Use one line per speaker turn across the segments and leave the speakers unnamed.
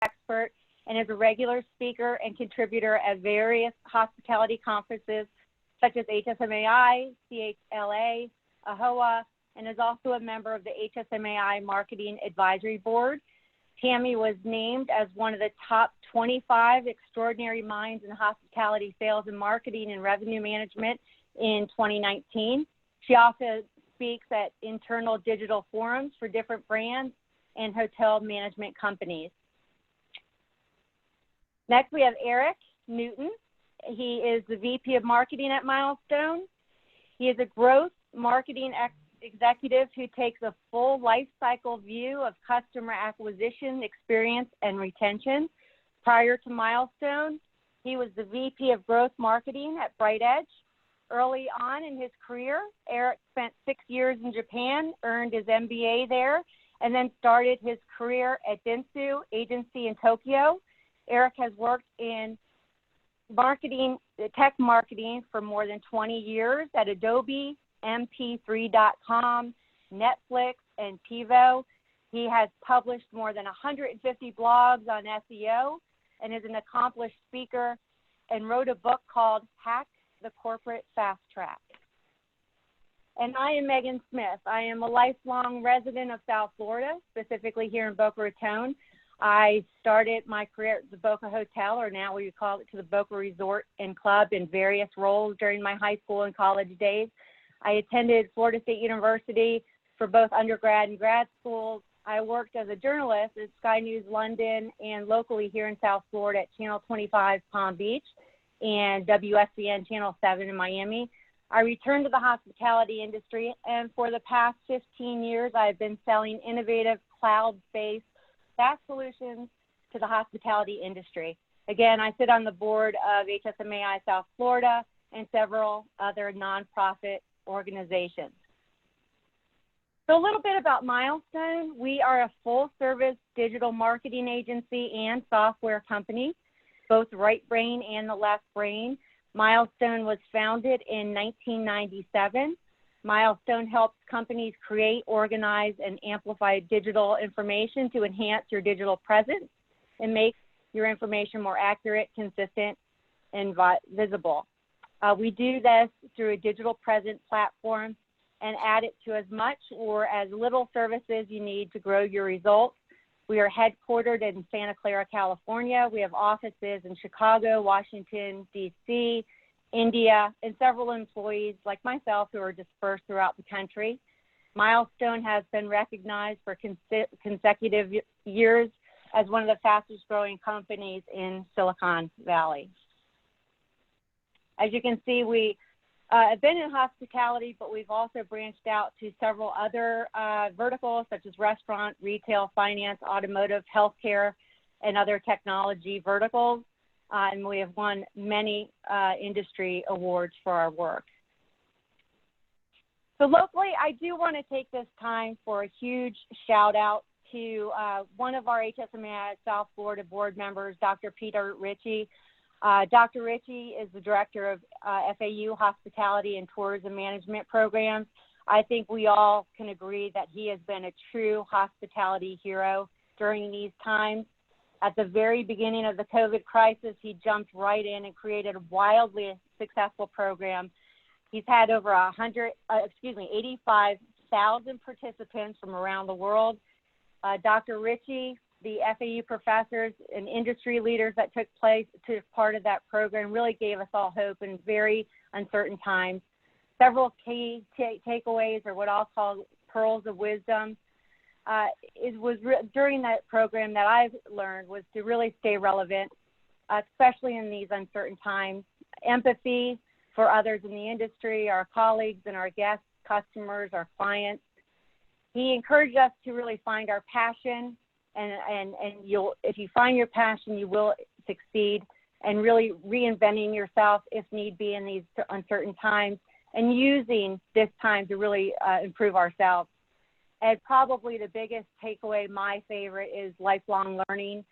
expert and is a regular speaker and contributor at various hospitality conferences such as HSMAI, CHLA, AHOA, and is also a member of the HSMAI Marketing Advisory Board. Tammy was named as one of the top 25 extraordinary minds in hospitality sales and marketing and revenue management in 2019. She also speaks at internal digital forums for different brands and hotel management companies. Next, we have Erik Newton. He is the VP of Marketing at Milestone. He is a growth marketing executive who takes a full life cycle view of customer acquisition, experience, and retention. Prior to Milestone, he was the VP of Growth Marketing at Bright Edge. Early on in his career, Erik spent 6 years in Japan, earned his MBA there, and then started his career at Dentsu Agency in Tokyo. Erik has worked in marketing, tech marketing for more than 20 years at Adobe, MP3.com, Netflix, and Pivo. He has published more than 150 blogs on SEO and is an accomplished speaker and wrote a book called Hack the Corporate Fast Track. And I am Meghan Smith. I am a lifelong resident of South Florida, specifically here in Boca Raton. I started my career at the Boca Hotel, or now we call it to the Boca Resort and Club, in various roles during my high school and college days. I attended Florida State University for both undergrad and grad schools. I worked as a journalist at Sky News London and locally here in South Florida at Channel 25 Palm Beach and WSBN Channel 7 in Miami. I returned to the hospitality industry, and for the past 15 years, I've been selling innovative cloud-based SaaS solutions to the hospitality industry. Again, I sit on the board of HSMAI South Florida and several other nonprofit organizations. So a little bit about Milestone. We are a full-service digital marketing agency and software company, both right brain and the left brain. Milestone was founded in 1997. Milestone helps companies create, organize, and amplify digital information to enhance your digital presence and make your information more accurate, consistent, and visible. We do this through a digital presence platform and add it to as much or as little services you need to grow your results. We are headquartered in Santa Clara, California. We have offices in Chicago, Washington, D.C., India, and several employees like myself who are dispersed throughout the country. Milestone has been recognized for consecutive years as one of the fastest growing companies in Silicon Valley. As you can see, we have been in hospitality, but we've also branched out to several other verticals such as restaurant, retail, finance, automotive, healthcare, and other technology verticals. And we have won many industry awards for our work. So locally, I do want to take this time for a huge shout out to one of our HSMAI South Florida board members, Dr. Peter Ritchie. Dr. Ritchie is the director of FAU Hospitality and Tourism Management Programs. I think we all can agree that he has been a true hospitality hero during these times. At the very beginning of the COVID crisis, he jumped right in and created a wildly successful program. He's had over 85,000 participants from around the world. Dr. Ritchie, the FAU professors and industry leaders that took part of that program really gave us all hope in very uncertain times. Several key takeaways, or what I'll call pearls of wisdom, during that program that I've learned was to really stay relevant, especially in these uncertain times. Empathy for others in the industry, our colleagues and our guests, customers, our clients. He encouraged us to really find our passion, and if you find your passion, you will succeed, and really reinventing yourself if need be in these uncertain times, and using this time to really improve ourselves. And probably the biggest takeaway, my favorite, is lifelong learning.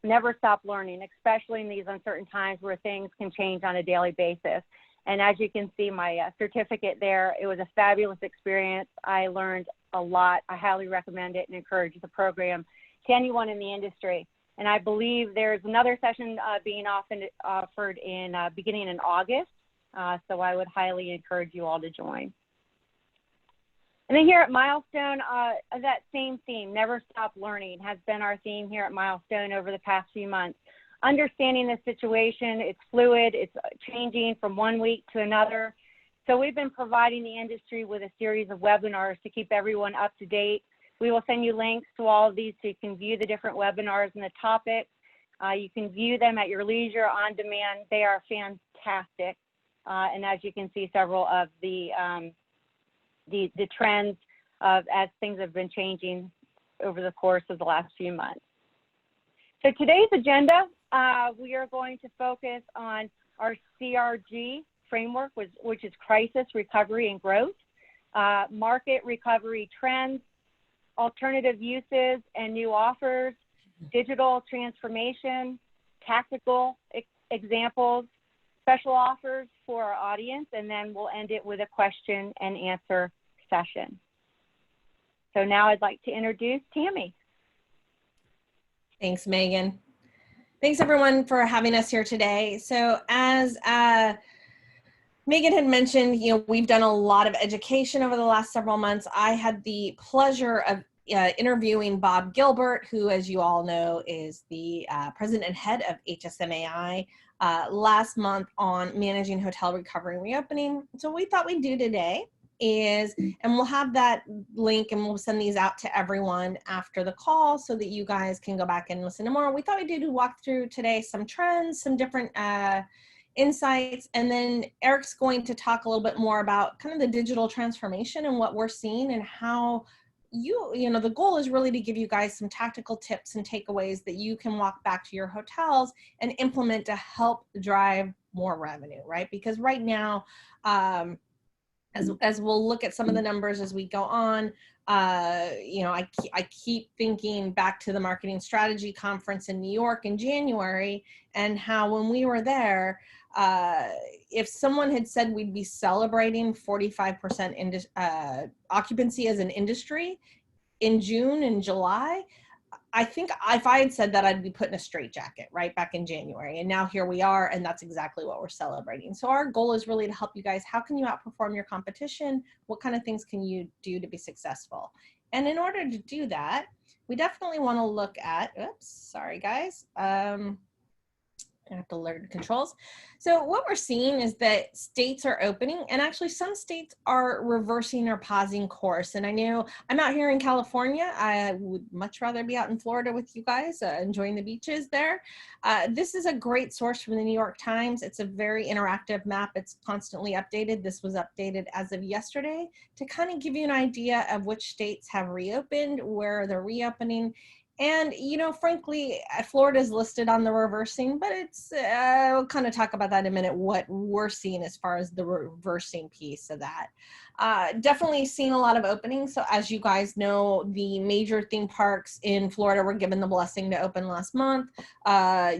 Never stop learning, especially in these uncertain times where things can change on a daily basis. And as you can see, my certificate there, it was a fabulous experience. I learned a lot. I highly recommend it and encourage the program anyone in the industry. And I believe there's another session being offered in beginning in August. So I would highly encourage you all to join. And then here at Milestone, that same theme, never stop learning, has been our theme here at Milestone over the past few months. Understanding the situation, it's fluid, it's changing from one week to another. So we've been providing the industry with a series of webinars to keep everyone up to date. We will send you links to all of these so you can view the different webinars and the topics. You can view them at your leisure on demand. They are fantastic. And as you can see, several of the trends as things have been changing over the course of the last few months. So today's agenda, we are going to focus on our CRG framework, which is crisis, recovery, and growth, market recovery trends, alternative uses and new offers, digital transformation, tactical examples, special offers for our audience, and then we'll end it with a question and answer session. So now I'd like to introduce Tammy.
Thanks, Megan. Thanks everyone for having us here today. So as Megan had mentioned, we've done a lot of education over the last several months. I had the pleasure of interviewing Bob Gilbert, who, as you all know, is the president and head of HSMAI, last month on managing hotel recovery and reopening. So what we thought we'd do today is, and we'll have that link and we'll send these out to everyone after the call so that you guys can go back and listen to more. We thought we'd do to walk through today some trends, some different insights, and then Erik's going to talk a little bit more about kind of the digital transformation and what we're seeing and how the goal is really to give you guys some tactical tips and takeaways that you can walk back to your hotels and implement to help drive more revenue, right? Because right now, as we'll look at some of the numbers as we go on, I keep thinking back to the marketing strategy conference in New York in January, and how when we were there, if someone had said we'd be celebrating 45% occupancy as an industry in June and July, I think if I had said that, I'd be put in a straitjacket right back in January. And now here we are, and that's exactly what we're celebrating. So our goal is really to help you guys. How can you outperform your competition? What kind of things can you do to be successful? And in order to do that, we definitely want to look at, oops, sorry guys. I have to learn the controls. So what we're seeing is that states are opening, and actually some states are reversing or pausing course. And I know I'm out here in California. I would much rather be out in Florida with you guys, enjoying the beaches there. This is a great source from the New York Times. It's a very interactive map. It's constantly updated. This was updated as of yesterday to kind of give you an idea of which states have reopened, where they're reopening. And, frankly, Florida is listed on the reversing, but we'll kind of talk about that in a minute, what we're seeing as far as the reversing piece of that. Definitely seeing a lot of openings. So as you guys know, the major theme parks in Florida were given the blessing to open last month.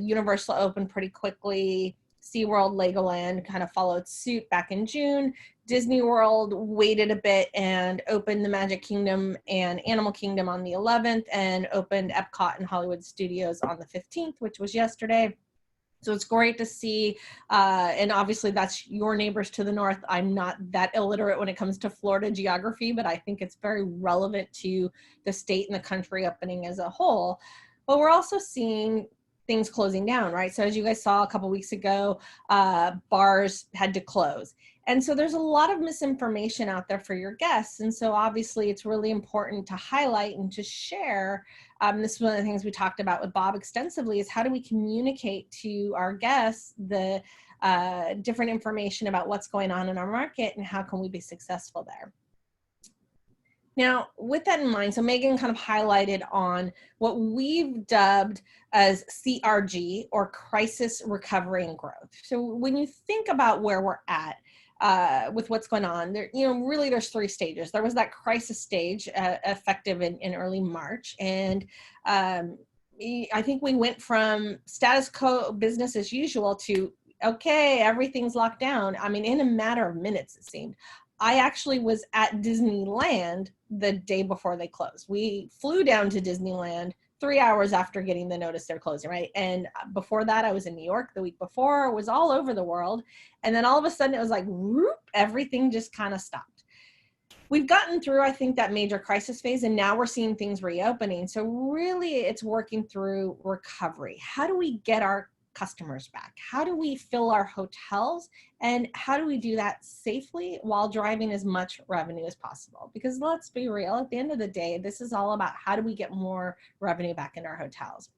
Universal opened pretty quickly. SeaWorld, Legoland kind of followed suit back in June. Disney World waited a bit and opened the Magic Kingdom and Animal Kingdom on the 11th, and opened Epcot and Hollywood Studios on the 15th, which was yesterday. So it's great to see, and obviously that's your neighbors to the north. I'm not that illiterate when it comes to Florida geography, but I think it's very relevant to the state and the country opening as a whole. But we're also seeing things closing down, right? So as you guys saw a couple weeks ago, bars had to close. And so there's a lot of misinformation out there for your guests. And so obviously it's really important to highlight and to share. This is one of the things we talked about with Bob extensively, is how do we communicate to our guests the different information about what's going on in our market and how can we be successful there. Now, with that in mind, so Megan kind of highlighted on what we've dubbed as CRG, or crisis, recovery, and growth. So when you think about where we're at with what's going on, there, really there's three stages. There was that crisis stage effective in early March, and I think we went from status quo, business as usual, to okay, everything's locked down. I mean, in a matter of minutes, it seemed. I actually was at Disneyland the day before they closed. We flew down to Disneyland 3 hours after getting the notice they're closing, right? And before that, I was in New York the week before, was all over the world. And then all of a sudden it was like, whoop, everything just kind of stopped. We've gotten through, I think, that major crisis phase, and now we're seeing things reopening. So really it's working through recovery. How do we get our customers back? How do we fill our hotels? And how do we do that safely while driving as much revenue as possible? Because let's be real, at the end of the day, this is all about how do we get more revenue back in our hotels.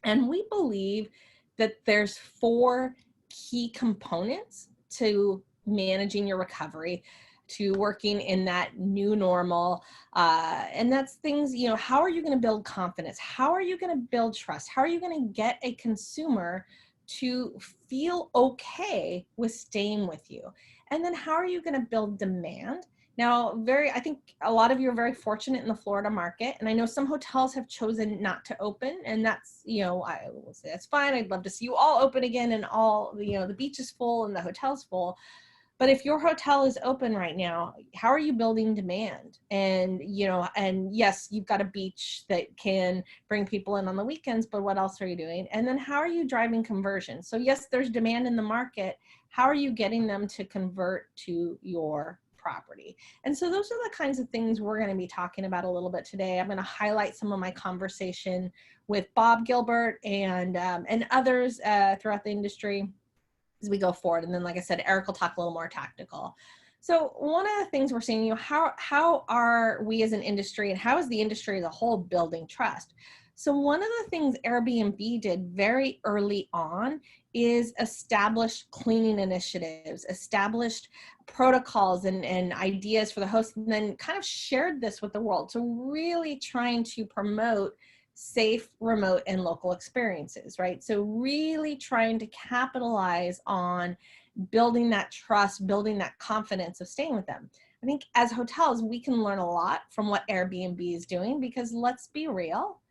And we believe that there's 4 key components to managing your recovery, to working in that new normal. And that's things, you know, how are you going to build confidence? How are you going to build trust? How are you going to get a consumer to feel okay with staying with you? And then how are you going to build demand? Now, I think a lot of you are very fortunate in the Florida market. And I know some hotels have chosen not to open, and that's, you know, I will say that's fine. I'd love to see you all open again and all, you know, the beach is full and the hotel's full. But if your hotel is open right now, how are you building demand? And, you know, and yes, you've got a beach that can bring people in on the weekends, but what else are you doing? And then how are you driving conversion? So yes, there's demand in the market. How are you getting them to convert to your property? And so those are the kinds of things we're going to be talking about a little bit today. I'm going to highlight some of my conversation with Bob Gilbert and others throughout the industry as we go forward. And then, like I said, Erik will talk a little more tactical. So one of the things we're seeing, you know, how are we as an industry and how is the industry as a whole building trust? So one of the things Airbnb did very early on is establish cleaning initiatives, established protocols and ideas for the host, and then kind of shared this with the world. So really trying to promote safe, remote, and local experiences, right? So really trying to capitalize on building that trust, building that confidence of staying with them. I think as hotels, we can learn a lot from what Airbnb is doing, because let's be real,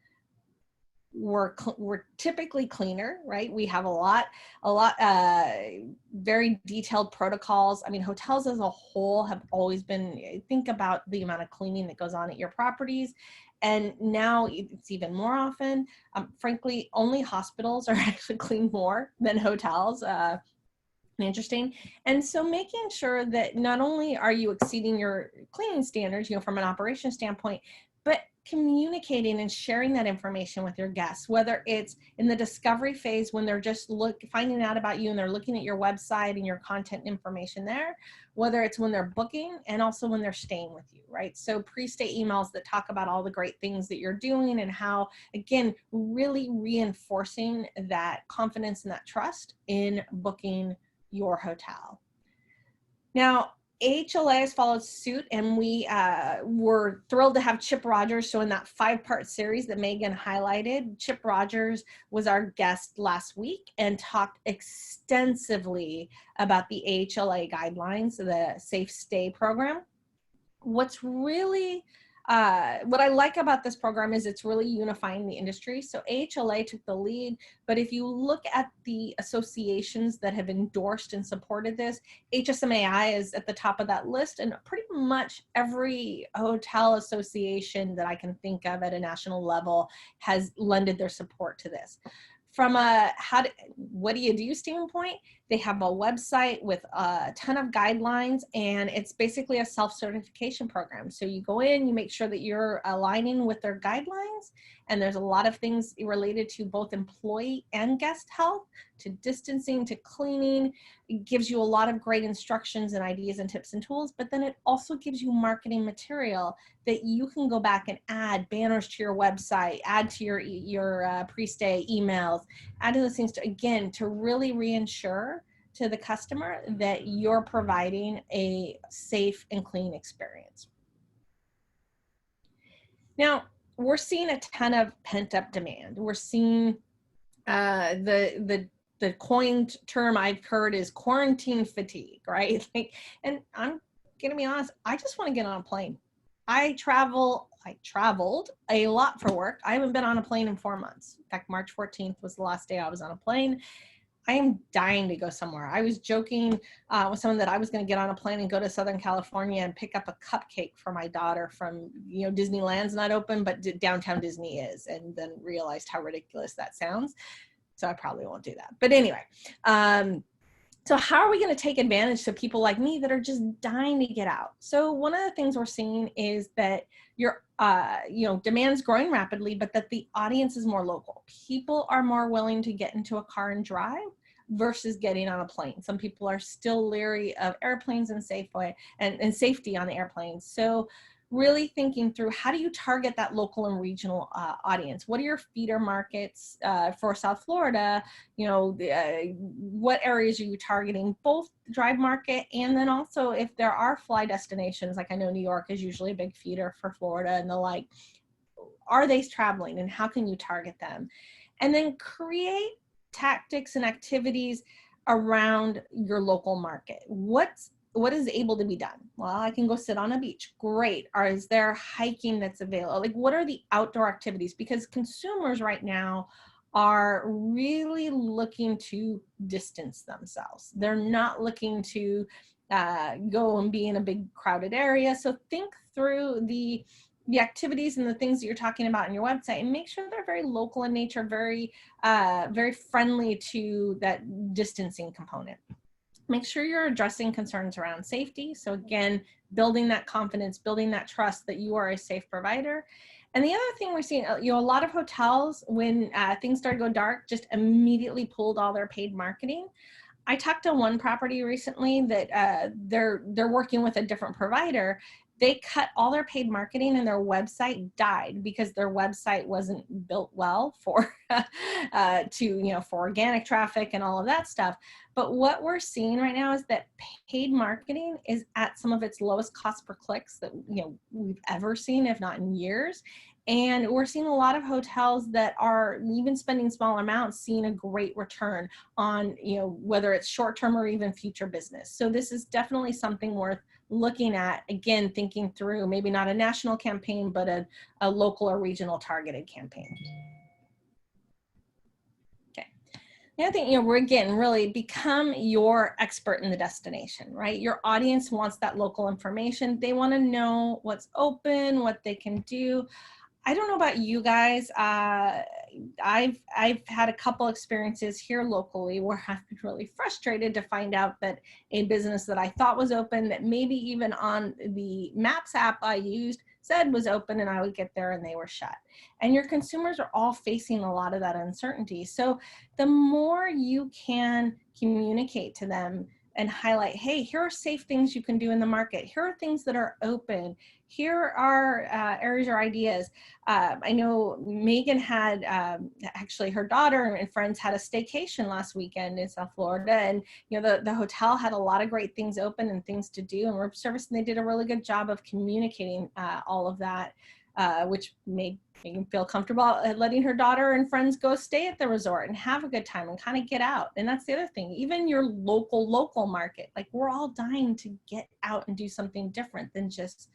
we're typically cleaner, right? We have a lot very detailed protocols. I mean, hotels as a whole have always been, think about the amount of cleaning that goes on at your properties. And now it's even more often. Frankly, only hospitals are actually cleaned more than hotels. Interesting. And so making sure that not only are you exceeding your cleaning standards, you know, from an operation standpoint, but communicating and sharing that information with your guests, whether it's in the discovery phase when they're just finding out about you and they're looking at your website and your content information there, whether it's when they're booking and also when they're staying with you, right? So pre-stay emails that talk about all the great things that you're doing and how, again, really reinforcing that confidence and that trust in booking your hotel. Now, HLA has followed suit, and we were thrilled to have Chip Rogers. So in that 5-part series that Meghan highlighted, Chip Rogers was our guest last week and talked extensively about the HLA guidelines, the Safe Stay program. What's really what I like about this program is it's really unifying the industry. So AHLA took the lead, but if you look at the associations that have endorsed and supported this, HSMAI is at the top of that list, and pretty much every hotel association that I can think of at a national level has lended their support to this. From a what do you do standpoint, they have a website with a ton of guidelines, and it's basically a self-certification program. So you go in, you make sure that you're aligning with their guidelines, and there's a lot of things related to both employee and guest health, to distancing, to cleaning. It gives you a lot of great instructions and ideas and tips and tools, but then it also gives you marketing material that you can go back and add banners to your website, add to your pre-stay emails, add to those things to, again, to really reinsure to the customer that you're providing a safe and clean experience. Now, we're seeing a ton of pent-up demand. We're seeing the coined term I've heard is quarantine fatigue, right? And I'm gonna be honest, I just want to get on a plane. I traveled a lot for work. I haven't been on a plane in 4 months. In fact, March 14th was the last day I was on a plane. I am dying to go somewhere. I was joking with someone that I was going to get on a plane and go to Southern California and pick up a cupcake for my daughter from, you know, Disneyland's not open, but downtown Disney is, and then realized how ridiculous that sounds. So I probably won't do that. But anyway, so how are we going to take advantage to people like me that are just dying to get out? So one of the things we're seeing is that your, you know, demand's growing rapidly, but that the audience is more local. People are more willing to get into a car and drive versus getting on a plane. Some people are still leery of airplanes and safety on the airplanes. So really thinking through, how do you target that local and regional audience? What are your feeder markets for South Florida? You know, what areas are you targeting, both drive market, and then also if there are fly destinations, like I know New York is usually a big feeder for Florida and the like, are they traveling and how can you target them? And then create tactics and activities around your local market. What is able to be done? Well, I can go sit on a beach. Great. Or is there hiking that's available? Like, what are the outdoor activities? Because consumers right now are really looking to distance themselves. They're not looking to go and be in a big crowded area. So think through the activities and the things that you're talking about in your website, and make sure they're very local in nature, very friendly to that distancing component. Make sure you're addressing concerns around safety. So again, building that confidence, building that trust that you are a safe provider. And the other thing we're seeing, you know, a lot of hotels, when things started to go dark, just immediately pulled all their paid marketing. I talked to one property recently that they're working with a different provider. They cut all their paid marketing and their website died because their website wasn't built well for for organic traffic and all of that stuff. But what we're seeing right now is that paid marketing is at some of its lowest cost per clicks that we've ever seen, if not in years. And we're seeing a lot of hotels that are even spending smaller amounts, seeing a great return on, whether it's short-term or even future business. So this is definitely something worth looking at, again, thinking through maybe not a national campaign, but a local or regional targeted campaign. Okay. The other thing, we're again, really become your expert in the destination, right? Your audience wants that local information. They want to know what's open, what they can do. I don't know about you guys. I've had a couple experiences here locally where I've been really frustrated to find out that a business that I thought was open, that maybe even on the Maps app I used said was open, and I would get there and they were shut. And your consumers are all facing a lot of that uncertainty. So the more you can communicate to them and highlight, hey, here are safe things you can do in the market. Here are things that are open. Here are areas or ideas. I know Meghan had, actually her daughter and friends had a staycation last weekend in South Florida, and the hotel had a lot of great things open and things to do and room service, and they did a really good job of communicating all of that, which made Meghan feel comfortable letting her daughter and friends go stay at the resort and have a good time and kind of get out. And that's the other thing, even your local market, like we're all dying to get out and do something different than just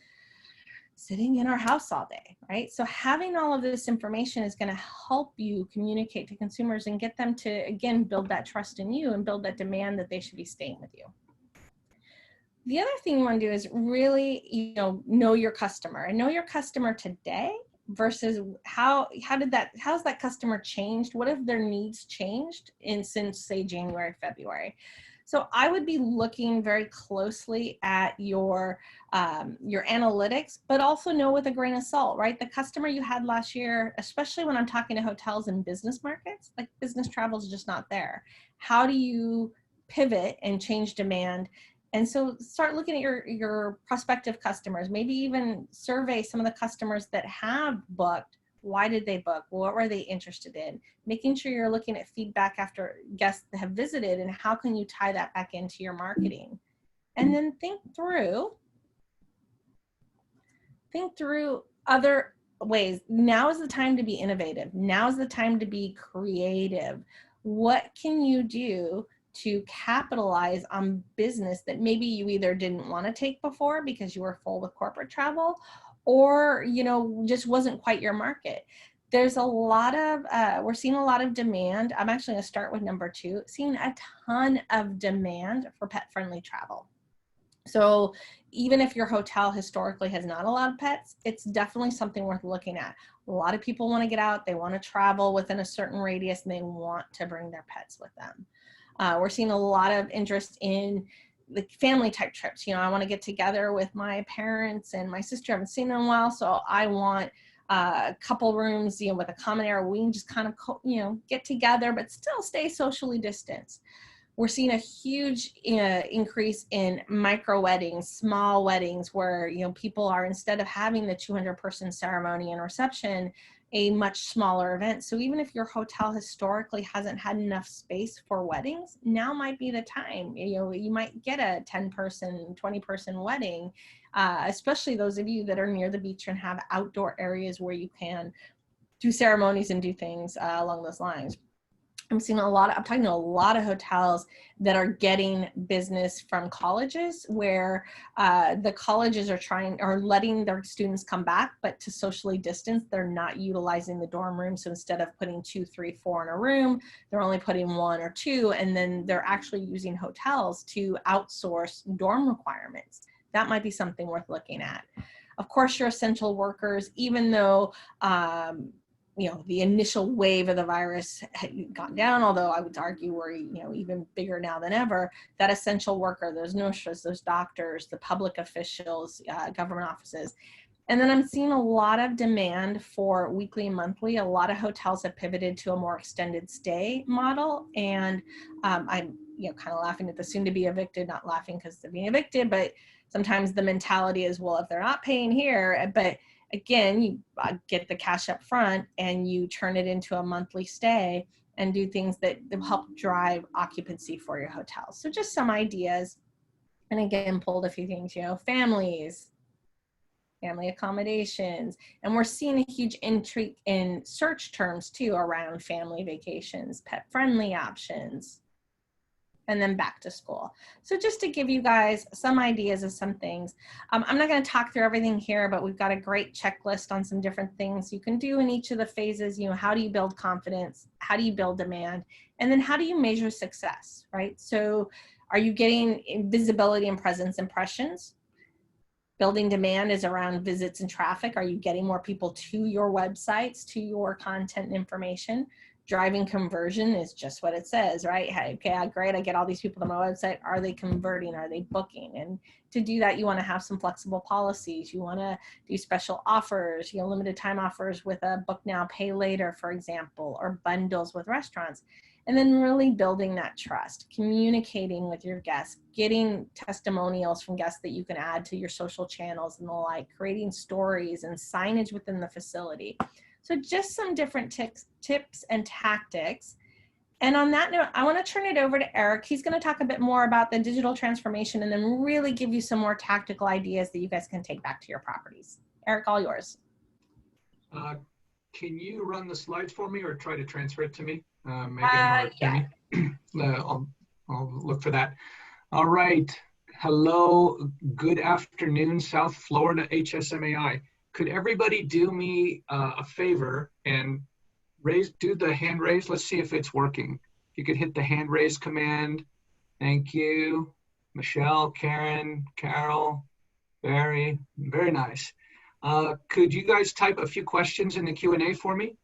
sitting in our house all day, right? So having all of this information is going to help you communicate to consumers and get them to, again, build that trust in you and build that demand that they should be staying with you. The other thing you want to do is really, know your customer and know your customer today versus how's that customer changed? What have their needs changed since say January, February? So I would be looking very closely at your analytics, but also know with a grain of salt, right? The customer you had last year, especially when I'm talking to hotels and business markets, like business travel is just not there. How do you pivot and change demand? And so start looking at your prospective customers, maybe even survey some of the customers that have booked. Why did they book? What were they interested in? Making sure you're looking at feedback after guests that have visited, and how can you tie that back into your marketing? And then think through other ways. Now is the time to be innovative. Now is the time to be creative. What can you do to capitalize on business that maybe you either didn't want to take before because you were full with corporate travel, or just wasn't quite your market? There's a lot of, we're seeing a lot of demand. I'm actually going to start with number 2, seeing a ton of demand for pet-friendly travel. So even if your hotel historically has not allowed pets, it's definitely something worth looking at. A lot of people want to get out, they want to travel within a certain radius, and they want to bring their pets with them. We're seeing a lot of interest in the family type trips. I want to get together with my parents and my sister. I haven't seen them in a while, so I want a couple rooms, with a common area. We can just kind of, get together, but still stay socially distanced. We're seeing a huge increase in micro weddings, small weddings, where people are, instead of having the 200-person ceremony and reception, a much smaller event. So even if your hotel historically hasn't had enough space for weddings, now might be the time. You might get a 10-person, 20-person wedding, especially those of you that are near the beach and have outdoor areas where you can do ceremonies and do things along those lines. I'm talking to a lot of hotels that are getting business from colleges, where the colleges are letting their students come back, but to socially distance. They're not utilizing the dorm room. So instead of putting 2, 3, 4 in a room, they're only putting 1 or 2. And then they're actually using hotels to outsource dorm requirements. That might be something worth looking at. Of course, your essential workers, even though, the initial wave of the virus had gone down, although I would argue we're, even bigger now than ever, that essential worker, those nurses, those doctors, the public officials, government offices. And then I'm seeing a lot of demand for weekly and monthly. A lot of hotels have pivoted to a more extended stay model. And I'm, kind of laughing at the soon to be evicted, not laughing because they're being evicted, but sometimes the mentality is, well, if they're not paying here, but again, you get the cash up front and you turn it into a monthly stay and do things that help drive occupancy for your hotel. So just some ideas. And again, pulled a few things, families, family accommodations. And we're seeing a huge intrigue in search terms too around family vacations, pet friendly options, and then back to school. So just to give you guys some ideas of some things, I'm not going to talk through everything here, but we've got a great checklist on some different things you can do in each of the phases. How do you build confidence? How do you build demand? And then how do you measure success, right? So are you getting visibility and presence impressions? Building demand is around visits and traffic. Are you getting more people to your websites, to your content and information? Driving conversion is just what it says, right? Hey, okay, great, I get all these people to my website. Are they converting? Are they booking? And to do that, you want to have some flexible policies. You want to do special offers, limited time offers with a book now, pay later, for example, or bundles with restaurants. And then really building that trust, communicating with your guests, getting testimonials from guests that you can add to your social channels and the like, creating stories and signage within the facility. So just some different tips and tactics. And on that note, I want to turn it over to Erik. He's going to talk a bit more about the digital transformation and then really give you some more tactical ideas that you guys can take back to your properties. Erik, all yours.
Can you run the slides for me or try to transfer it to me? Meghan or Tammy? Yeah. I'll look for that. All right. Hello. Good afternoon, South Florida HSMAI. Could everybody do me a favor and do the hand raise? Let's see if it's working. If you could hit the hand raise command. Thank you. Michelle, Karen, Carol, Barry, very nice. Could you guys type a few questions in the Q&A for me?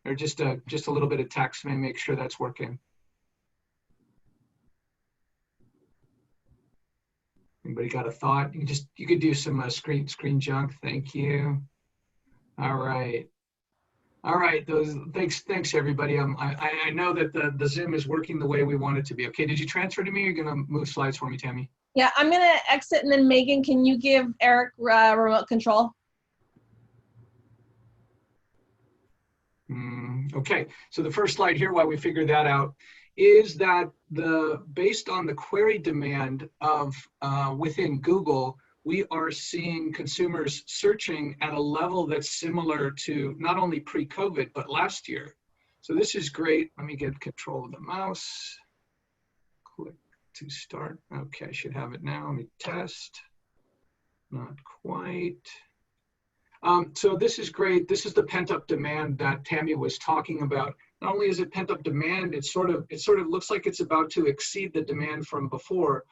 Or just a little bit of text, maybe make sure that's working. Anybody got a thought? You could do some screen junk. Thank you. All right. Thanks everybody. I know that the Zoom is working the way we want it to be. Okay, did you transfer to me? Or are you gonna move slides for me, Tammy?
Yeah, I'm gonna exit and then Megan, can you give Erik remote control?
Okay, so the first slide here, while we figure that out, is that based on the query demand of within Google, we are seeing consumers searching at a level that's similar to not only pre-COVID, but last year. So this is great. Let me get control of the mouse. Click to start. Okay, I should have it now. Let me test. Not quite. So this is great. This is the pent-up demand that Tammy was talking about. Not only is it pent-up demand, it sort of looks like it's about to exceed the demand from before.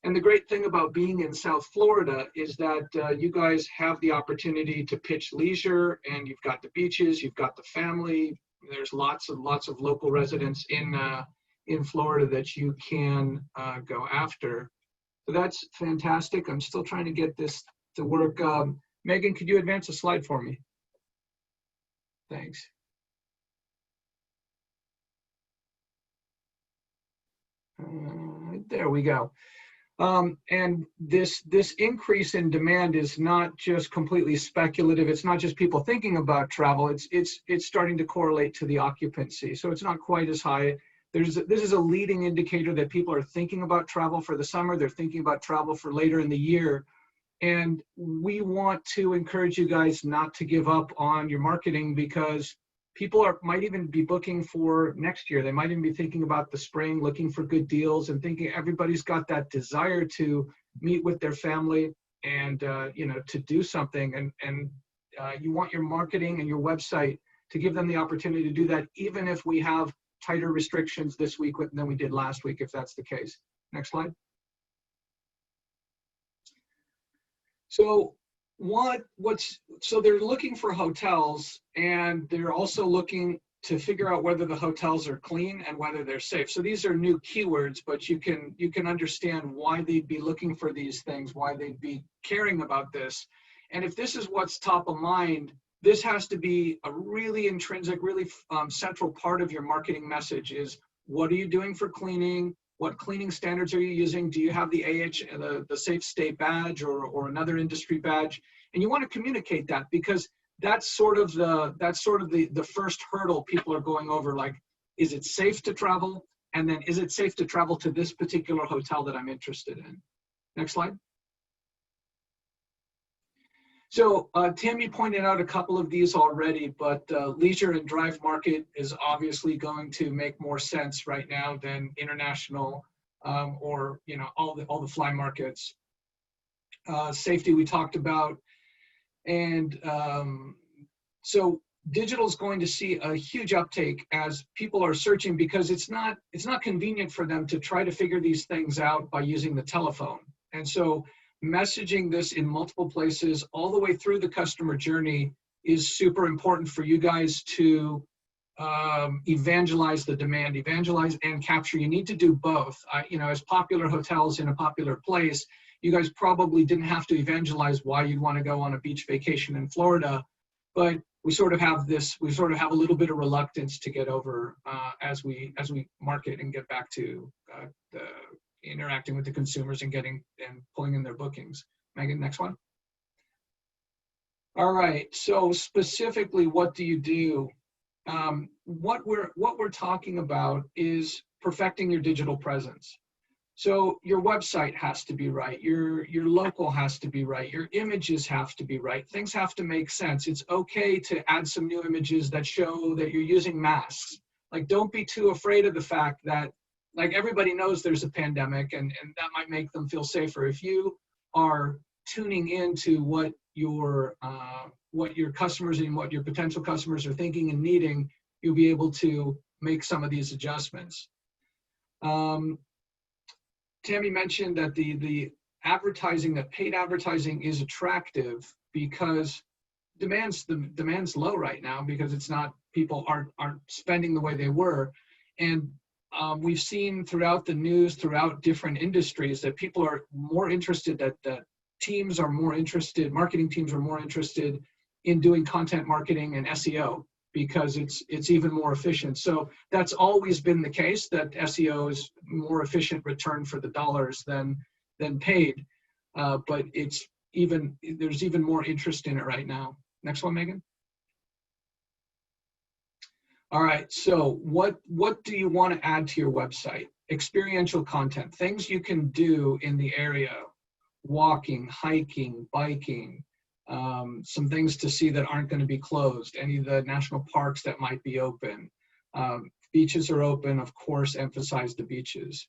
And the great thing about being in South Florida is that you guys have the opportunity to pitch leisure, and you've got the beaches, you've got the family. There's lots of local residents in Florida that you can go after. So that's fantastic. I'm still trying to get this to work. Megan, could you advance a slide for me? Thanks. There we go. And this increase in demand is not just completely speculative. It's not just people thinking about travel. It's starting to correlate to the occupancy. So it's not quite as high. This is a leading indicator that people are thinking about travel for the summer. They're thinking about travel for later in the year. And we want to encourage you guys not to give up on your marketing, because people might even be booking for next year. They might even be thinking about the spring, looking for good deals, and thinking everybody's got that desire to meet with their family and to do something. And you want your marketing and your website to give them the opportunity to do that, even if we have tighter restrictions this week than we did last week, if that's the case. Next slide. So so they're looking for hotels, and they're also looking to figure out whether the hotels are clean and whether they're safe. So these are new keywords, but you can understand why they'd be looking for these things, why they'd be caring about this. And if this is what's top of mind, this has to be a really intrinsic, really central part of your marketing message. Is what are you doing for cleaning? What cleaning standards are you using? Do you have the the Safe State badge or another industry badge? And you want to communicate that, because that's sort of the first hurdle people are going over. Like, is it safe to travel? And then, is it safe to travel to this particular hotel that I'm interested in? Next slide. So Tammy pointed out a couple of these already, but leisure and drive market is obviously going to make more sense right now than international or all the fly markets. Safety we talked about, and so digital is going to see a huge uptake as people are searching, because it's not convenient for them to try to figure these things out by using the telephone. And so messaging this in multiple places all the way through the customer journey is super important for you guys to evangelize the demand, evangelize and capture. You need to do both. As popular hotels in a popular place, you guys probably didn't have to evangelize why you'd want to go on a beach vacation in Florida, but we sort of have a little bit of reluctance to get over as we market and get back to the interacting with the consumers and pulling in their bookings. Megan, next one. All right, so specifically, what do you do? What we're talking about is perfecting your digital presence. So your website has to be right, your local has to be right, your images have to be right, things have to make sense. It's okay to add some new images that show that you're using masks. Like, don't be too afraid of the fact that, like, everybody knows there's a pandemic, and that might make them feel safer. If you are tuning into what your customers and what your potential customers are thinking and needing, you'll be able to make some of these adjustments. Tammy mentioned that the advertising, that paid advertising is attractive because demand's low right now, because it's not, people aren't spending the way they were. And we've seen throughout the news, throughout different industries, that people are more interested, that teams are more interested, marketing teams are more interested in doing content marketing and SEO, because it's even more efficient. So that's always been the case, that SEO is more efficient return for the dollars than paid, but there's even more interest in it right now. Next one, Megan. All right, so what do you want to add to your website? Experiential content, things you can do in the area, walking, hiking, biking, some things to see that aren't going to be closed, any of the national parks that might be open. Beaches are open, of course, emphasize the beaches.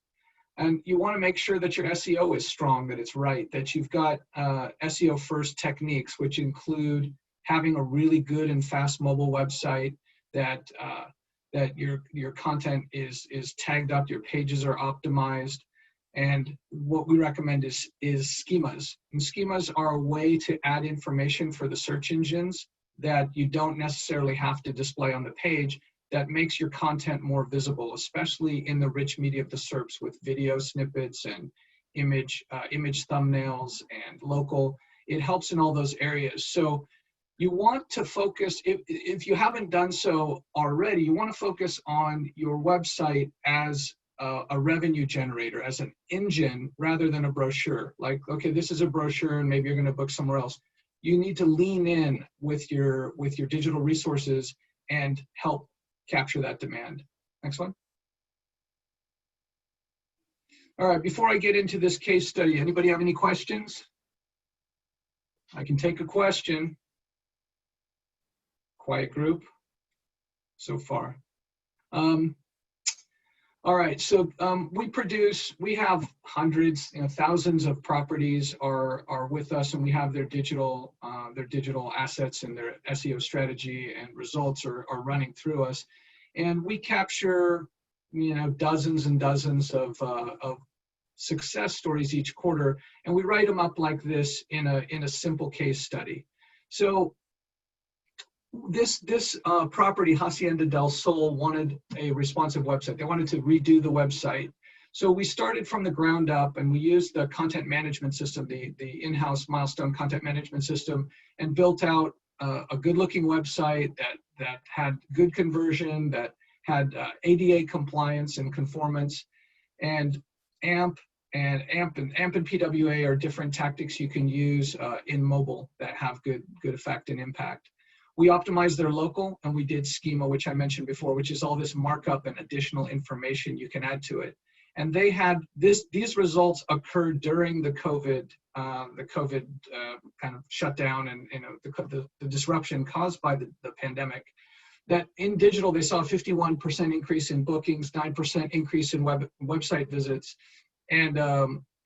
And you want to make sure that your SEO is strong, that it's right, that you've got SEO first techniques, which include having a really good and fast mobile website, that that your content is tagged up, your pages are optimized. And what we recommend is schemas. And schemas are a way to add information for the search engines that you don't necessarily have to display on the page, that makes your content more visible, especially in the rich media of the SERPs with video snippets and image thumbnails and local. It helps in all those areas. So you want to focus, if you haven't done so already, you want to focus on your website as a revenue generator, as an engine, rather than a brochure. Like, okay, this is a brochure and maybe you're going to book somewhere else. You need to lean in with your digital resources and help capture that demand. Next one. All right, before I get into this case study, anybody have any questions? I can take a question. Quiet group so far. All right, so we have hundreds, thousands of properties are with us, and we have their digital assets and their SEO strategy and results are running through us, and we capture dozens and dozens of success stories each quarter, and we write them up like this in a simple case study. So this property, Hacienda del Sol, wanted a responsive website. They wanted to redo the website. So we started from the ground up, and we used the content management system, the in-house Milestone content management system, and built out a good-looking website that had good conversion, that had ADA compliance and conformance, and AMP and PWA are different tactics you can use in mobile that have good effect and impact. We optimized their local, and we did schema, which I mentioned before, which is all this markup and additional information you can add to it. And they had these results occurred during the COVID kind of shutdown and the disruption caused by the pandemic. That in digital, they saw a 51% increase in bookings, 9% increase in website visits, and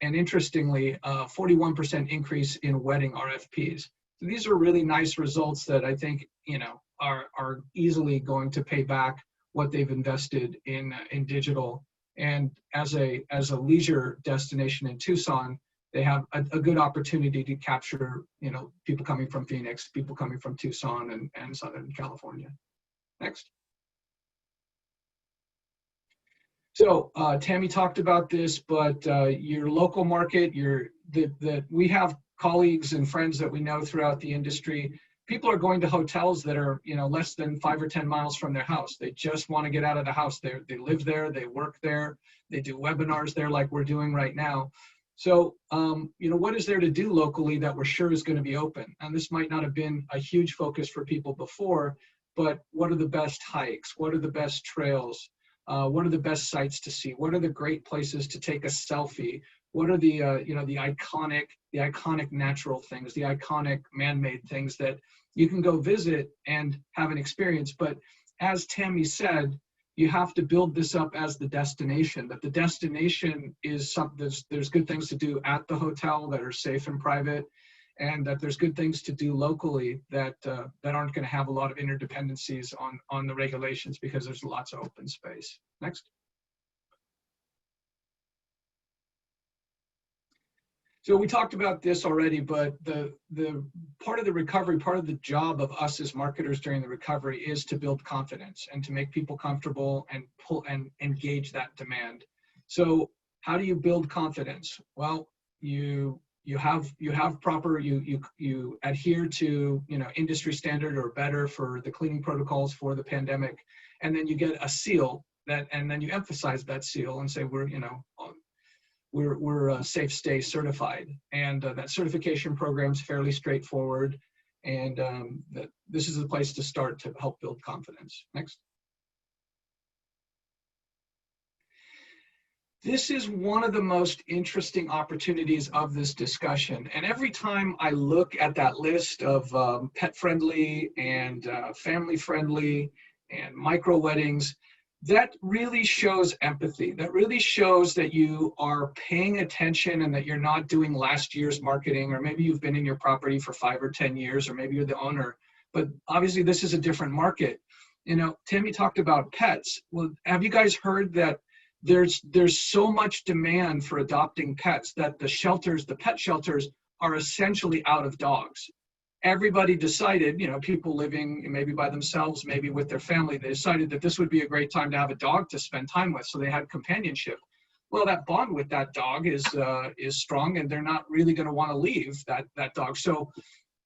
interestingly, 41% increase in wedding RFPs. So these are really nice results that I think are easily going to pay back what they've invested in digital. And as a leisure destination in Tucson, they have a good opportunity to capture people coming from Phoenix, people coming from Tucson and Southern California. Next. So Tammy talked about this, but your local market, we have colleagues and friends that we know throughout the industry. People are going to hotels that are less than 5 or 10 miles from their house. They just want to get out of the house. They live there, they work there, they do webinars there like we're doing right now. So what is there to do locally that we're sure is going to be open? And this might not have been a huge focus for people before, but what are the best hikes? What are the best trails? What are the best sites to see? What are the great places to take a selfie? What are the the iconic natural things, the iconic man-made things that you can go visit and have an experience? But as Tammy said, you have to build this up as the destination. That the destination is something. There's good things to do at the hotel that are safe and private, and that there's good things to do locally that aren't going to have a lot of interdependencies on the regulations because there's lots of open space. Next. So we talked about this already, but the part of the recovery, part of the job of us as marketers during the recovery is to build confidence and to make people comfortable and pull and engage that demand. So how do you build confidence? Well, you adhere to industry standard or better for the cleaning protocols for the pandemic, and then you get a seal and then you emphasize that seal and say we're Safe Stay certified, and that certification program is fairly straightforward, and this is the place to start to help build confidence. Next. This is one of the most interesting opportunities of this discussion, and every time I look at that list of pet-friendly and family-friendly and micro weddings, that really shows empathy. That really shows that you are paying attention and that you're not doing last year's marketing, or maybe you've been in your property for 5 or 10 years, or maybe you're the owner, but obviously this is a different market. You know, Tammy talked about pets. Well, have you guys heard that there's so much demand for adopting pets that the pet shelters are essentially out of dogs. Everybody decided, you know, people living maybe by themselves, maybe with their family, they decided that this would be a great time to have a dog to spend time with. So they had companionship. Well, that bond with that dog is strong, and they're not really going to want to leave that dog. So,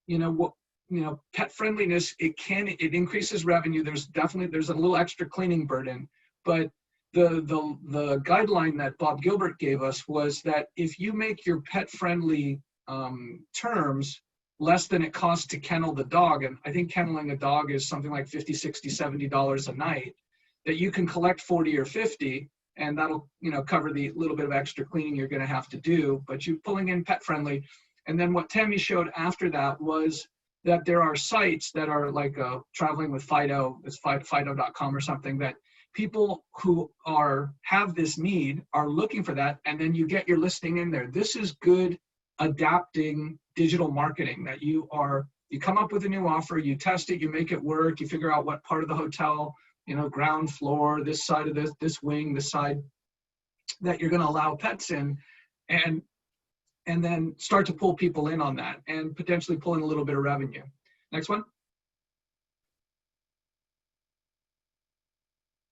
you know, pet friendliness, it increases revenue. There's a little extra cleaning burden, but the guideline that Bob Gilbert gave us was that if you make your pet friendly terms less than it costs to kennel the dog, and I think kenneling a dog is something like $50, $60, $70 a night, that you can collect 40 or 50, and that'll, you know, cover the little bit of extra cleaning you're going to have to do, but you're pulling in pet friendly. And then what Tammy showed after that was that there are sites that are like Traveling with Fido, it's Fido.com or something, that people who have this need are looking for that, and then you get your listing in there. This is good adapting digital marketing, that you come up with a new offer, you test it, you make it work, you figure out what part of the hotel, you know, ground floor, this side of this wing, this side, that you're going to allow pets in, and then start to pull people in on that and potentially pull in a little bit of revenue. Next one.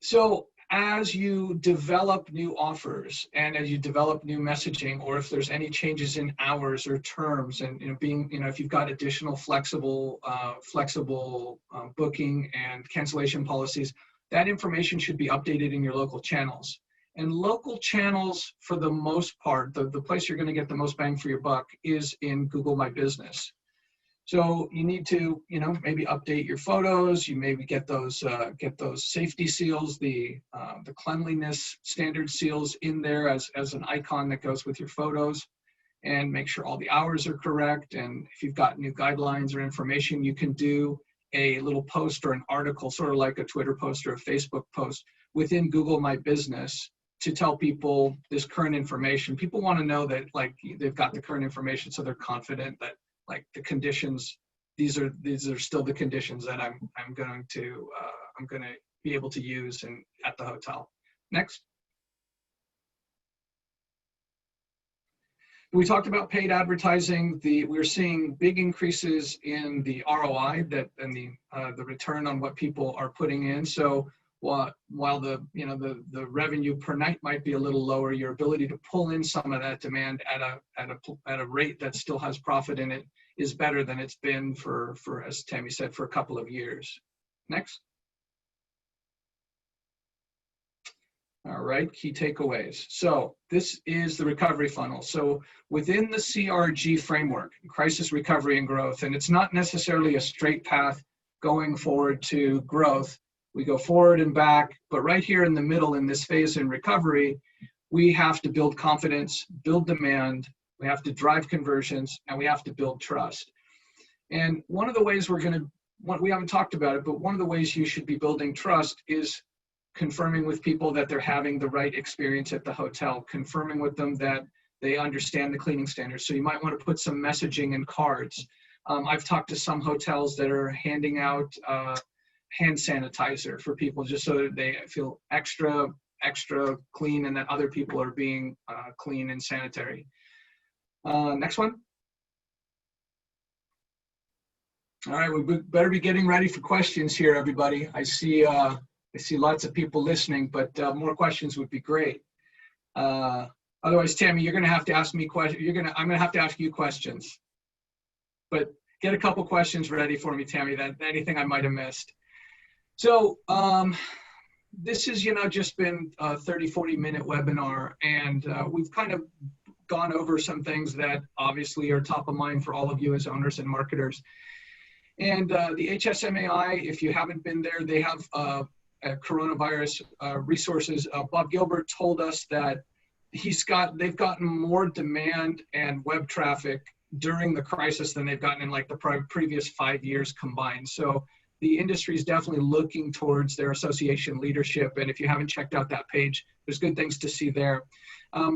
So as you develop new offers and as you develop new messaging, or if there's any changes in hours or terms, and, you know, if you've got additional flexible booking and cancellation policies, that information should be updated in your local channels. And local channels, for the most part, the place you're going to get the most bang for your buck is in Google My Business. So you need to, you know, maybe update your photos. You maybe get those safety seals, the cleanliness standard seals in there as an icon that goes with your photos, and make sure all the hours are correct. And if you've got new guidelines or information, you can do a little post or an article, sort of like a Twitter post or a Facebook post within Google My Business, to tell people this current information. People want to know that, like, they've got the current information, so they're confident that, like, the conditions, these are still the conditions that I'm going to be able to use at the hotel. Next. We talked about paid advertising. We're seeing big increases in the ROI and the return on what people are putting in. So while the revenue per night might be a little lower, your ability to pull in some of that demand at a rate that still has profit in it is better than it's been for, as Tammy said, for a couple of years. Next. All right, key takeaways. So this is the recovery funnel. So within the CRG framework, crisis, recovery, and growth, and it's not necessarily a straight path going forward to growth. We go forward and back, but right here in the middle, in this phase in recovery, we have to build confidence, build demand, we have to drive conversions, and we have to build trust. And one of the ways we haven't talked about it, but one of the ways you should be building trust is confirming with people that they're having the right experience at the hotel, confirming with them that they understand the cleaning standards. So you might want to put some messaging in cards. I've talked to some hotels that are handing out hand sanitizer for people, just so that they feel extra clean and that other people are being clean and sanitary. Next one. All right, we better be getting ready for questions here, everybody. I see lots of people listening, but more questions would be great. Otherwise, Tammy, you're going to have to ask me questions. I'm going to have to ask you questions. But get a couple questions ready for me, Tammy. Anything I might have missed. So this has, just been a 30, 40-minute webinar, and we've kind of gone over some things that obviously are top of mind for all of you as owners and marketers. And the HSMAI, if you haven't been there, they have coronavirus resources. Bob Gilbert told us that they've gotten more demand and web traffic during the crisis than they've gotten in like the previous 5 years combined. So the industry is definitely looking towards their association leadership. And if you haven't checked out that page, there's good things to see there.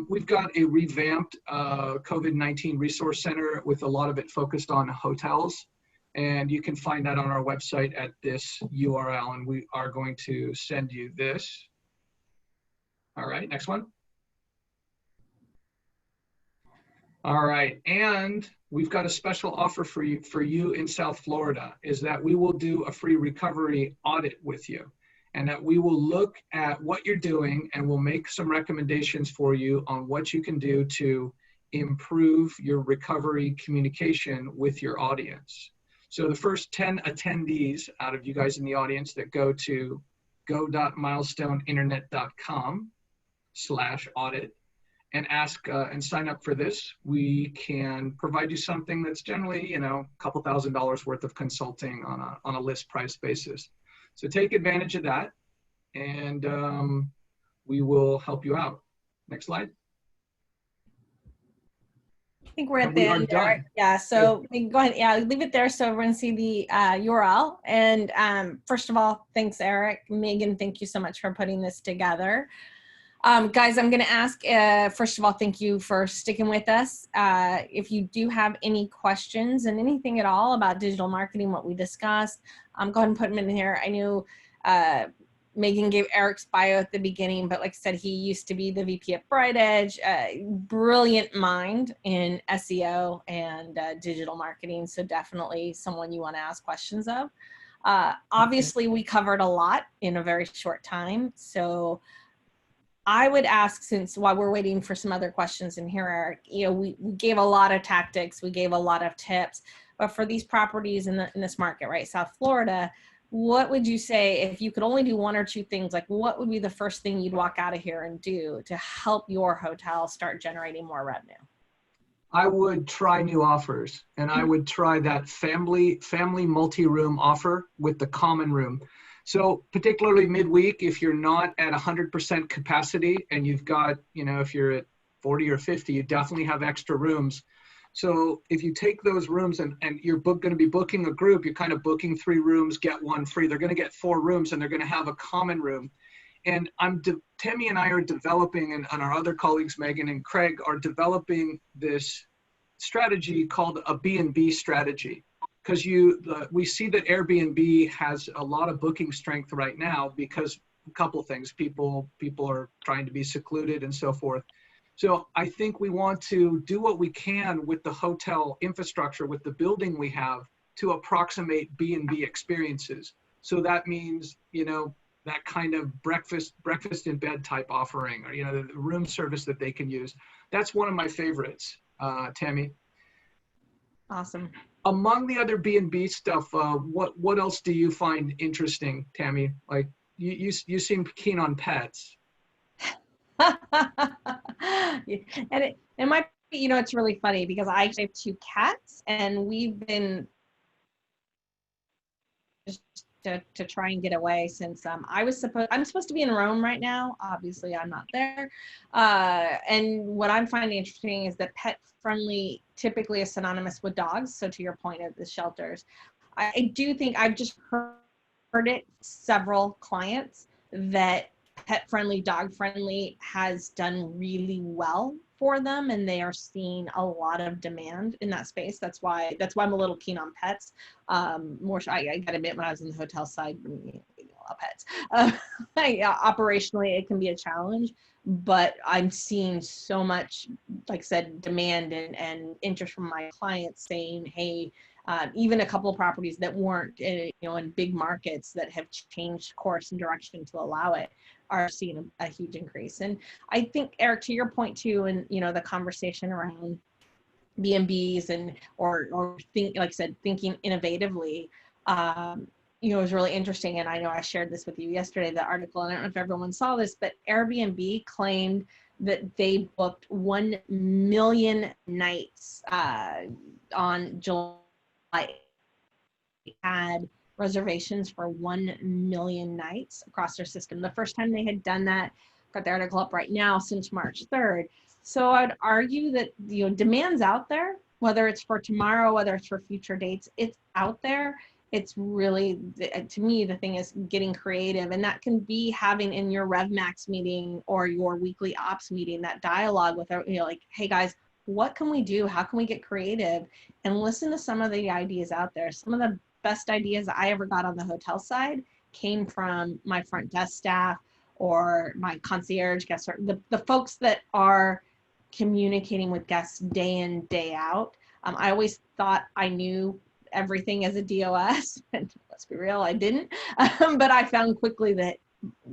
We've got a revamped COVID-19 resource center with a lot of it focused on hotels. And you can find that on our website at this URL, and we are going to send you this. All right, next one. All right, and we've got a special offer for you in South Florida, is that we will do a free recovery audit with you, and that we will look at what you're doing and we'll make some recommendations for you on what you can do to improve your recovery communication with your audience. So the first 10 attendees out of you guys in the audience that go to go.milestoneinternet.com/audit and ask and sign up for this, we can provide you something that's generally, you know, a couple $1,000s worth of consulting on a list price basis. So take advantage of that, and we will help you out. Next slide.
I think we're at the end there. Yeah, so go ahead. Yeah, leave it there so everyone see the URL. And first of all, thanks, Erik. Meghan, thank you so much for putting this together. Guys, I'm going to ask, first of all, thank you for sticking with us. If you do have any questions and anything at all about digital marketing, what we discussed, go ahead and put them in here. I knew Meghan gave Erik's bio at the beginning, but like I said, he used to be the VP at Bright Edge, brilliant mind in SEO and digital marketing. So definitely someone you want to ask questions of. Obviously, we covered a lot in a very short time. So I would ask, since while we're waiting for some other questions in here, Erik, you know, we gave a lot of tactics, we gave a lot of tips, but for these properties in this market, right, South Florida, what would you say if you could only do one or two things? Like, what would be the first thing you'd walk out of here and do to help your hotel start generating more revenue?
I would try new offers, and I would try that family multi-room offer with the common room. So particularly midweek, if you're not at 100% capacity and you've got, you know, if you're at 40 or 50, you definitely have extra rooms. So if you take those rooms and you're going to be booking a group, you're kind of booking 3 rooms, get 1 free. They're going to get 4 rooms, and they're going to have a common room. And Tammy and I are developing, and our other colleagues, Meghan and Craig, are developing this strategy called a B&B strategy. Because we see that Airbnb has a lot of booking strength right now because a couple of things. People are trying to be secluded and so forth. So I think we want to do what we can with the hotel infrastructure, with the building we have, to approximate B&B experiences. So that means, you know, that kind of breakfast in bed type offering, or, you know, the room service that they can use. That's one of my favorites, Tammy.
Awesome.
Among the other B&B stuff, what else do you find interesting, Tammy? Like, you seem keen on pets.
And it might be, you know, it's really funny because I actually have 2 cats, and we've been just to try and get away since I'm supposed to be in Rome right now. Obviously, I'm not there. And what I'm finding interesting is that pet friendly typically is synonymous with dogs. So to your point of the shelters, I do think I've just heard it several clients that pet friendly, dog friendly has done really well for them, and they are seeing a lot of demand in that space. That's why I'm a little keen on pets. More, I gotta admit, when I was in the hotel side, pets. Operationally, it can be a challenge, but I'm seeing so much, like I said, demand and interest from my clients saying, hey, even a couple of properties that weren't in big markets that have changed course and direction to allow it are seeing a huge increase. And I think, Erik, to your point too, and the conversation around B&Bs and or think, like I said, thinking innovatively, is really interesting. And I know I shared this with you yesterday, the article, and I don't know if everyone saw this, but Airbnb claimed that they booked 1 million nights on July. Had reservations for 1 million nights across their system. The first time they had done that, got the article up right now, since March 3rd. So I'd argue that demand's out there, whether it's for tomorrow, whether it's for future dates, it's out there. It's really, to me, the thing is getting creative, and that can be having in your RevMax meeting or your weekly ops meeting that dialogue with, like, hey guys, what can we do? How can we get creative? And listen to some of the ideas out there. Some of the best ideas I ever got on the hotel side came from my front desk staff or my concierge guest, the folks that are communicating with guests day in, day out. I always thought I knew everything as a DOS, and let's be real, I didn't. But I found quickly that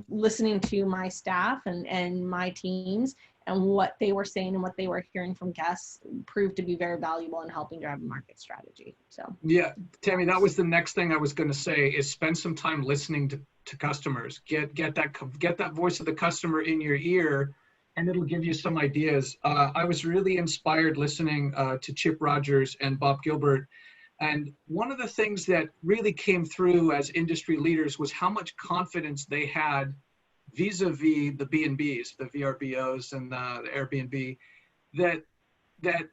listening to my staff and my teams and what they were saying and what they were hearing from guests proved to be very valuable in helping drive a market strategy. So
yeah, Tammy, that was the next thing I was going to say, is spend some time listening to customers. Get that voice of the customer in your ear, and it'll give you some ideas. I was really inspired listening to Chip Rogers and Bob Gilbert. And one of the things that really came through as industry leaders was how much confidence they had vis-a-vis the B&Bs, the VRBOs and the Airbnb, that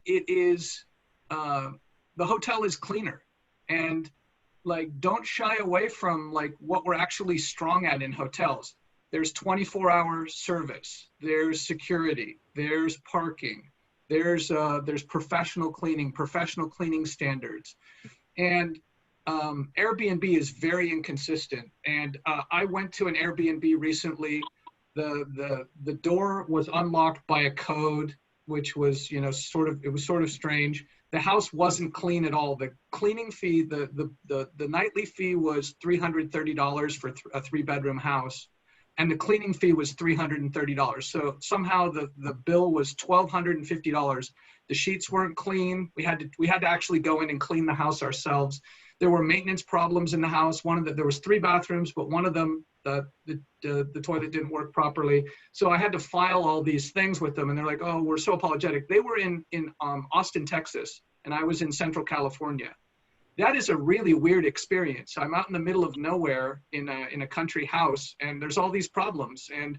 it is, the hotel is cleaner. And like, don't shy away from like what we're actually strong at in hotels. There's 24-hour service, there's security, there's parking, there's professional cleaning standards. And Airbnb is very inconsistent. And I went to an Airbnb recently. The door was unlocked by a code, which was, you know, sort of strange. The house wasn't clean at all. The cleaning fee, the nightly fee was $330 for a 3-bedroom house, and the cleaning fee was $330. So somehow the bill was $1,250. The sheets weren't clean. We had to actually go in and clean the house ourselves. There were maintenance problems in the house. There was 3 bathrooms, but one of them, the toilet didn't work properly. So I had to file all these things with them, and they're like, "Oh, we're so apologetic." They were in Austin, Texas, and I was in Central California. That is a really weird experience. I'm out in the middle of nowhere in a country house, and there's all these problems. And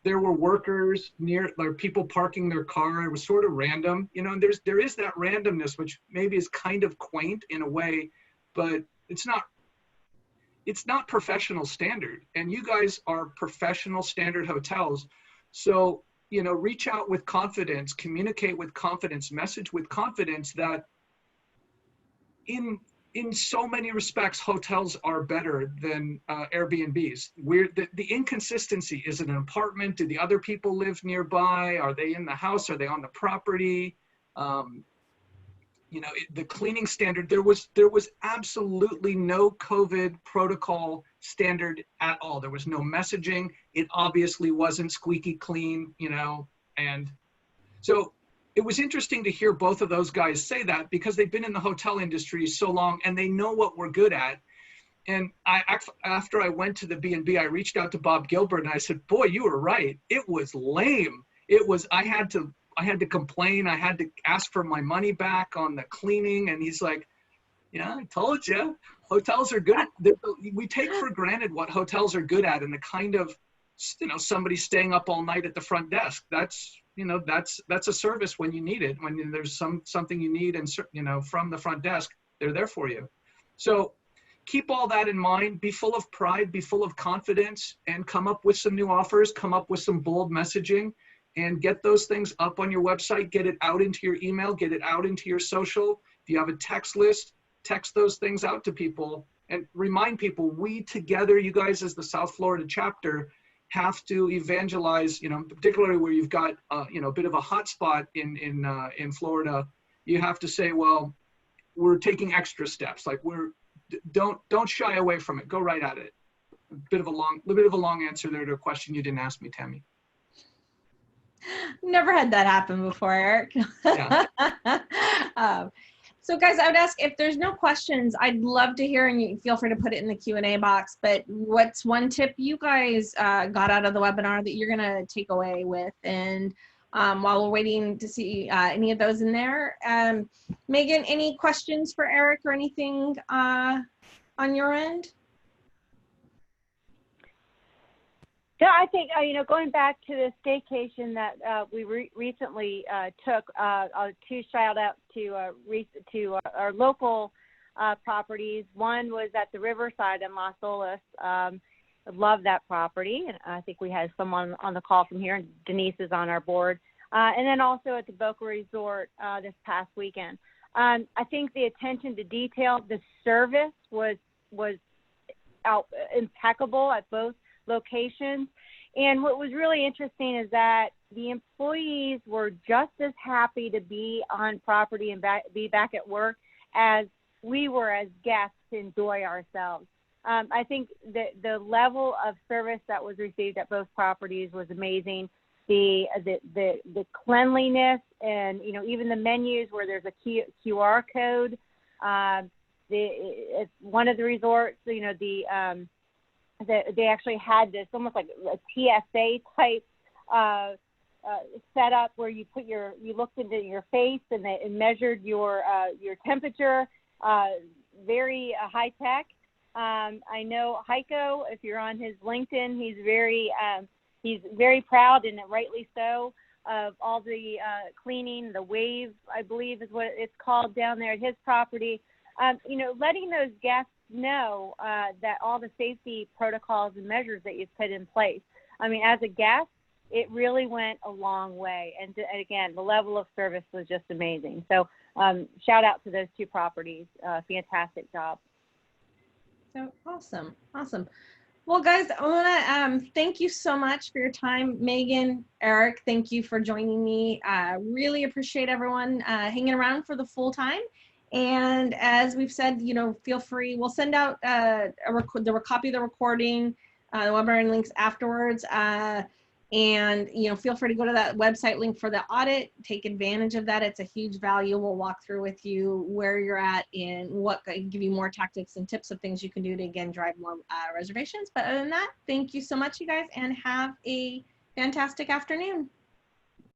there were workers near, like people parking their car. It was sort of random, you know. And there is that randomness, which maybe is kind of quaint in a way, but it's not professional standard. And you guys are professional standard hotels. So, you know, reach out with confidence, communicate with confidence, message with confidence that in so many respects, hotels are better than Airbnbs. The inconsistency, is it an apartment? Do the other people live nearby? Are they in the house? Are they on the property? You know, the cleaning standard, there was absolutely no COVID protocol standard at all. There was no messaging. It obviously wasn't squeaky clean, you know. And so it was interesting to hear both of those guys say that, because they've been in the hotel industry so long and they know what we're good at. And after I went to the B&B, I reached out to Bob Gilbert and I said, "Boy, you were right. It was lame. I had to complain. I had to ask for my money back on the cleaning." And he's like, "Yeah, I told you, hotels are good. We take for granted what hotels are good at, and the kind of, you know, somebody staying up all night at the front desk. That's a service when you need it. When there's something you need, and, you know, from the front desk, they're there for you." So keep all that in mind. Be full of pride, be full of confidence, and come up with some new offers, come up with some bold messaging, and get those things up on your website, get it out into your email, get it out into your social. If you have a text list, text those things out to people and remind people, we together, you guys as the South Florida chapter, have to evangelize, you know, particularly where you've got, you know, a bit of a hot spot in Florida. You have to say, well, we're taking extra steps. Like, don't shy away from it. Go right at it. A bit of a long answer there to a question you didn't ask me, Tammy.
Never had that happen before, Eric.
Yeah.
So guys, I would ask, if there's no questions, I'd love to hear, and you feel free to put it in the Q&A box, but what's one tip you guys got out of the webinar that you're going to take away with? And while we're waiting to see any of those in there, Megan, any questions for Eric or anything on your end?
Yeah, I think, you know, going back to the staycation that we recently took, two shout outs to our local properties. One was at the Riverside in Las Olas. I love that property. And I think we had someone on the call from here, and Denise is on our board. and then also at the Boca Resort this past weekend. I think the attention to detail, the service was impeccable at both locations. And what was really interesting is that the employees were just as happy to be on property and be back at work as we were as guests to enjoy ourselves. I think the level of service that was received at both properties was amazing. The cleanliness, and even the menus where there's a QR code. It's one of the resorts, they actually had this almost like a TSA type setup where you looked into your face and it measured your temperature. Very high tech. I know Heiko, if you're on his LinkedIn, he's very proud, and rightly so, of all the cleaning. The wave, I believe, is what it's called down there at his property. Letting those guests know that all the safety protocols and measures that you've put in place. I mean, as a guest, it really went a long way. And again, the level of service was just amazing. So shout out to those two properties. Fantastic job.
So awesome. Awesome. Well, guys, I want to thank you so much for your time. Meghan, Erik, thank you for joining me. Really appreciate everyone hanging around for the full time. And as we've said, feel free. We'll send out a copy of the recording, the webinar and links afterwards. And feel free to go to that website link for the audit. Take advantage of that. It's a huge value. We'll walk through with you where you're at and give you more tactics and tips of things you can do to, again, drive more reservations. But other than that, thank you so much, you guys, and have a fantastic afternoon.